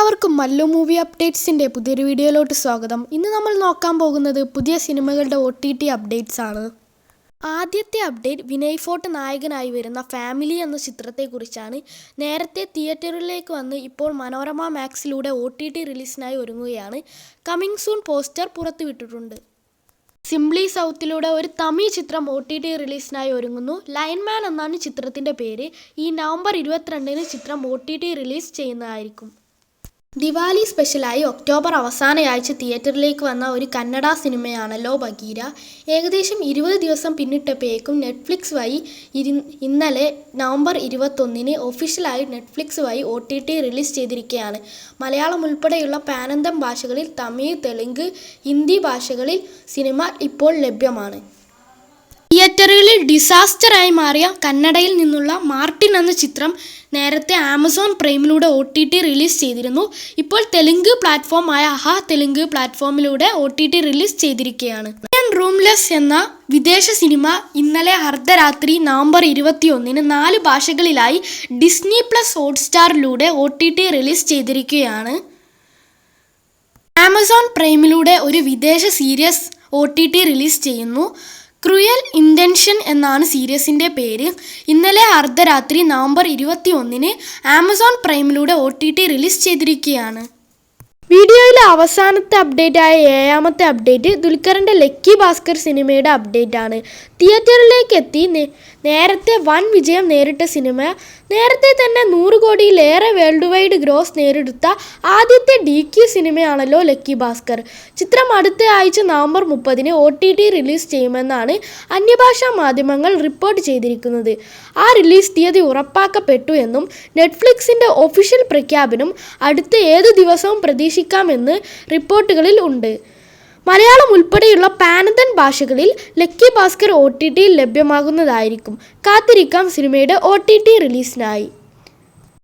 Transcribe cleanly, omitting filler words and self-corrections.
എല്ലാവർക്കും മല്ലു മൂവി അപ്ഡേറ്റ്സിൻ്റെ പുതിയൊരു വീഡിയോയിലോട്ട് സ്വാഗതം. ഇന്ന് നമ്മൾ നോക്കാൻ പോകുന്നത് പുതിയ സിനിമകളുടെ OTT അപ്ഡേറ്റ്സ് ആണ്. ആദ്യത്തെ അപ്ഡേറ്റ് വിനയ് ഫോർട്ട് നായകനായി വരുന്ന ഫാമിലി എന്ന ചിത്രത്തെക്കുറിച്ചാണ്. നേരത്തെ തിയേറ്ററിലേക്ക് വന്ന് ഇപ്പോൾ മനോരമ മാക്സിലൂടെ OTT റിലീസിനായി ഒരുങ്ങുകയാണ്. കമ്മിങ് സൂൺ പോസ്റ്റർ പുറത്തുവിട്ടിട്ടുണ്ട്. സിംപ്ലി സൗത്തിലൂടെ ഒരു തമിഴ് ചിത്രം OTT റിലീസിനായി ഒരുങ്ങുന്നു. ലൈൻമാൻ എന്നാണ് ചിത്രത്തിൻ്റെ പേര്. ഈ നവംബർ 22-ന് ചിത്രം OTT റിലീസ് ചെയ്യുന്നതായിരിക്കും. ദിവാലി സ്പെഷ്യലായി ഒക്ടോബർ അവസാനയാഴ്ച തിയേറ്ററിലേക്ക് വന്ന ഒരു കന്നഡ സിനിമയാണല്ലോ ബഗീര. ഏകദേശം 20 ദിവസം പിന്നിട്ടപ്പോഴേക്കും നെറ്റ്ഫ്ലിക്സ് വഴി ഇന്നലെ നവംബർ 21-ന് ഒഫീഷ്യലായി നെറ്റ്ഫ്ലിക്സ് വഴി OTT റിലീസ് ചെയ്തിരിക്കുകയാണ്. മലയാളം ഉൾപ്പെടെയുള്ള പാനന്തം ഭാഷകളിൽ തമിഴ്, തെലുങ്ക്, ഹിന്ദി ഭാഷകളിൽ സിനിമ ഇപ്പോൾ ലഭ്യമാണ്. തിയേറ്ററുകളിൽ ഡിസാസ്റ്ററായി മാറിയ കന്നഡയിൽ നിന്നുള്ള മാർട്ടിൻ എന്ന ചിത്രം നേരത്തെ ആമസോൺ പ്രൈമിലൂടെ OTT റിലീസ് ചെയ്തിരുന്നു. ഇപ്പോൾ തെലുങ്ക് പ്ലാറ്റ്ഫോമായ ആഹ തെലുങ്ക് പ്ലാറ്റ്ഫോമിലൂടെ OTT റിലീസ് ചെയ്തിരിക്കുകയാണ്. റൂംലെസ് എന്ന വിദേശ സിനിമ ഇന്നലെ അർദ്ധരാത്രി നവംബർ 21-ന് 4 ഭാഷകളിലായി ഡിസ്നി പ്ലസ് ഹോട്ട്സ്റ്റാറിലൂടെ OTT റിലീസ് ചെയ്തിരിക്കുകയാണ്. ആമസോൺ പ്രൈമിലൂടെ ഒരു വിദേശ സീരീസ് OTT റിലീസ് ചെയ്യുന്നു. ക്രൂയൽ ഇൻറ്റൻഷൻ എന്നാണ് സീരീസിൻ്റെ പേര്. ഇന്നലെ അർദ്ധരാത്രി നവംബർ 21-ന് ആമസോൺ പ്രൈമിലൂടെ OTT റിലീസ് ചെയ്തിരിക്കുകയാണ്. വീഡിയോയിലെ അവസാനത്തെ അപ്ഡേറ്റായ 7ാമത്തെ അപ്ഡേറ്റ് ദുൽഖറിൻ്റെ ലക്കി ഭാസ്കർ സിനിമയുടെ അപ്ഡേറ്റ് ആണ്. തിയേറ്ററിലേക്ക് എത്തി നേരത്തെ വൻ വിജയം നേരിട്ട സിനിമ. നേരത്തെ തന്നെ 100 കോടിയിലേറെ വേൾഡ് വൈഡ് ഗ്രോസ് നേടിയെടുത്ത ആദ്യത്തെ DQ സിനിമയാണല്ലോ ലക്കി ഭാസ്കർ. ചിത്രം അടുത്ത ആഴ്ച നവംബർ 30-ന് OTT റിലീസ് ചെയ്യുമെന്നാണ് അന്യഭാഷാ മാധ്യമങ്ങൾ റിപ്പോർട്ട് ചെയ്തിരിക്കുന്നത്. ആ റിലീസ് തീയതി ഉറപ്പാക്കപ്പെട്ടു എന്നും നെറ്റ്ഫ്ലിക്സിൻ്റെ ഒഫീഷ്യൽ പ്രഖ്യാപനം അടുത്ത ഏതു ദിവസവും പ്രതീക്ഷിക്കാമെന്ന് റിപ്പോർട്ടുകളിൽ ഉണ്ട്. മലയാളം ഉൾപ്പെടെയുള്ള പാനന്തൻ ഭാഷകളിൽ ലക്കി ഭാസ്കർ OTTയിൽ ലഭ്യമാകുന്നതായിരിക്കും. കാത്തിരിക്കാം സിനിമയുടെ OTT റിലീസിനായി.